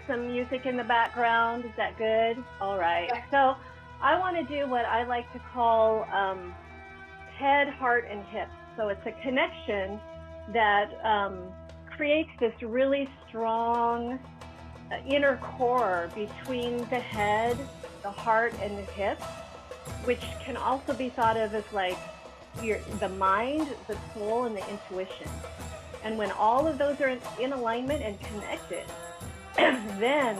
some music in the background. Is that good? All right. So I want to do what I like to call head, heart, and hips. So it's a connection that creates this really strong inner core between the head, the heart, and the hips, which can also be thought of as like the mind, the soul, and the intuition. And when all of those are in alignment and connected, then,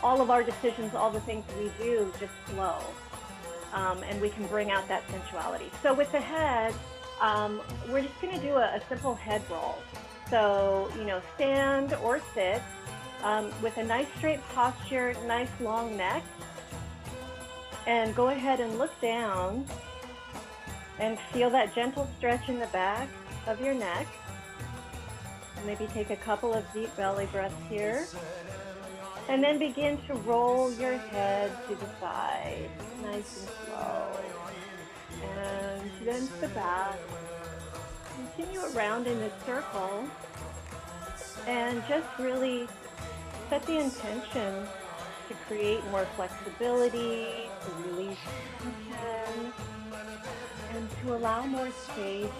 all of our decisions, all the things we do just flow. And we can bring out that sensuality. So with the head, we're just going to do a simple head roll. So, stand or sit with a nice straight posture, nice long neck. And go ahead and look down and feel that gentle stretch in the back of your neck. Maybe take a couple of deep belly breaths here. And then begin to roll your head to the side, nice and slow. And then to the back. Continue around in a circle. And just really set the intention to create more flexibility, to release tension, and to allow more space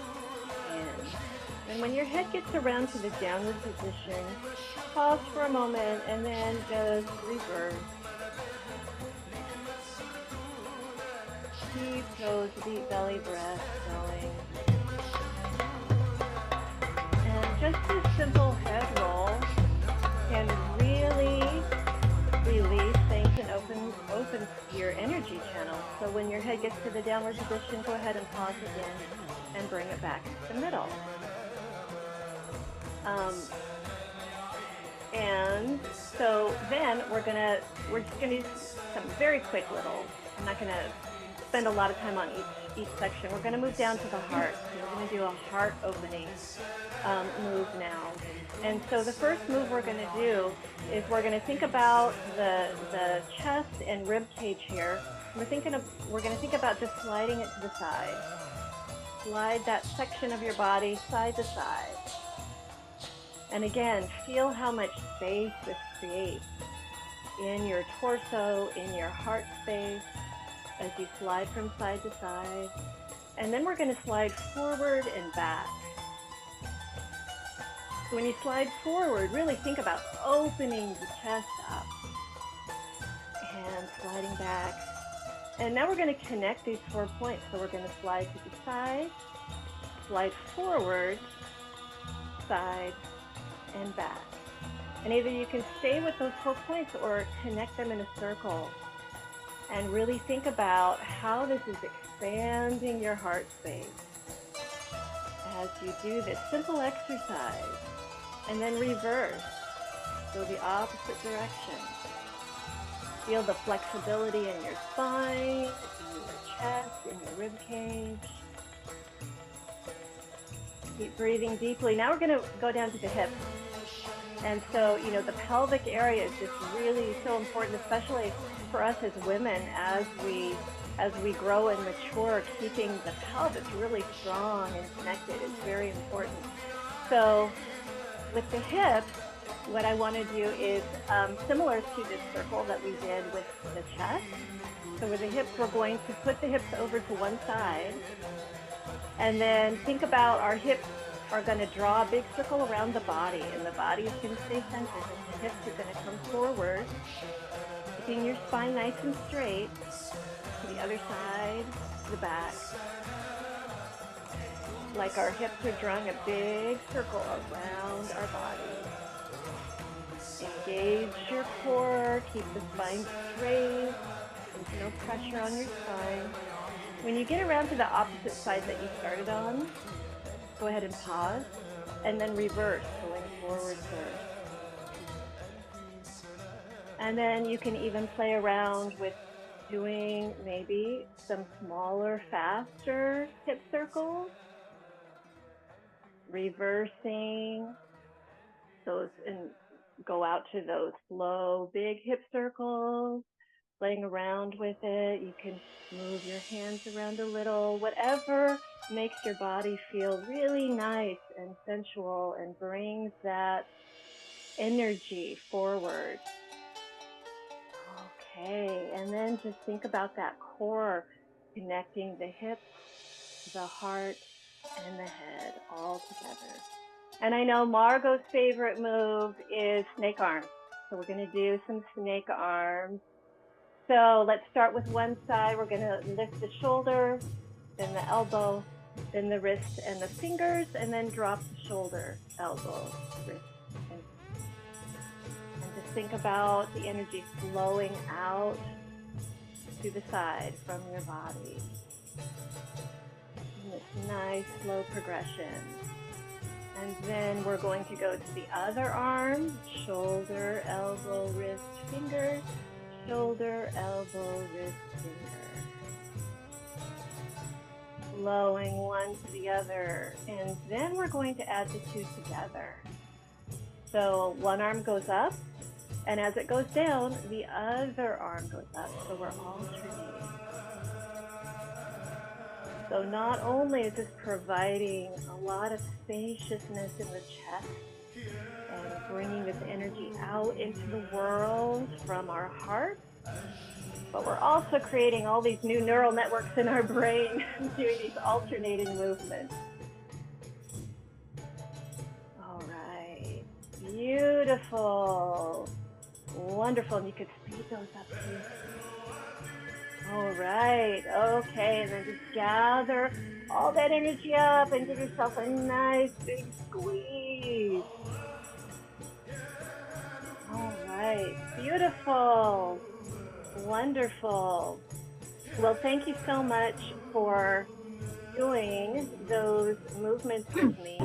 in. And when your head gets around to the downward position, pause for a moment and then just reverse. Keep those deep belly breaths going. And just this simple head roll can really release things and open your energy channel. So when your head gets to the downward position, go ahead and pause again and bring it back to the middle. And so then we're just gonna do some very quick little, I'm not gonna spend a lot of time on each section. We're gonna move down to the heart. So we're gonna do a heart opening move now. And so the first move we're gonna do is we're gonna think about the chest and rib cage here. We're gonna think about just sliding it to the side. Slide that section of your body side to side. And again, feel how much space this creates in your torso, in your heart space, as you slide from side to side. And then we're going to slide forward and back. So when you slide forward, really think about opening the chest up and sliding back. And now we're going to connect these 4 points. So we're going to slide to the side, slide forward, side, and back. And either you can stay with those 4 points or connect them in a circle and really think about how this is expanding your heart space as you do this simple exercise. And then reverse, so the opposite direction. Feel the flexibility in your spine, in your chest, in your rib cage. Keep breathing deeply. Now we're going to go down to the hips. And so, the pelvic area is just really so important, especially for us as women as we grow and mature. Keeping the pelvis really strong and connected is very important. So with the hips, what I want to do is similar to this circle that we did with the chest. So with the hips, we're going to put the hips over to one side. And then think about our hips are going to draw a big circle around the body, and the body is going to stay centered. And the hips are going to come forward, keeping your spine nice and straight to the other side, to the back. Like our hips are drawing a big circle around our body. Engage your core, keep the spine straight. There's no pressure on your spine. When you get around to the opposite side that you started on, go ahead and pause, and then reverse, going forward first. And then you can even play around with doing maybe some smaller, faster hip circles, reversing those, and go out to those slow, big hip circles, playing around with it. You can move your hands around a little, whatever makes your body feel really nice and sensual and brings that energy forward. Okay, and then just think about that core connecting the hips, the heart, and the head all together. And I know Margo's favorite move is snake arms. So we're going to do some snake arms. So let's start with one side. We're going to lift the shoulder, then the elbow, then the wrist and the fingers, and then drop the shoulder, elbow, wrist, and just think about the energy flowing out to the side from your body. And this nice slow progression. And then we're going to go to the other arm, shoulder, elbow, wrist, finger, shoulder, elbow, wrist, finger. Flowing one to the other. And then we're going to add the two together. So one arm goes up, and as it goes down, the other arm goes up. So we're alternating. So not only is this providing a lot of spaciousness in the chest and bringing this energy out into the world from our heart, but we're also creating all these new neural networks in our brain doing these alternating movements. All right, beautiful, wonderful, and you could speed those up too. All right, okay, and then just gather all that energy up and give yourself a nice big squeeze. All right, beautiful, wonderful. Well, thank you so much for doing those movements with me.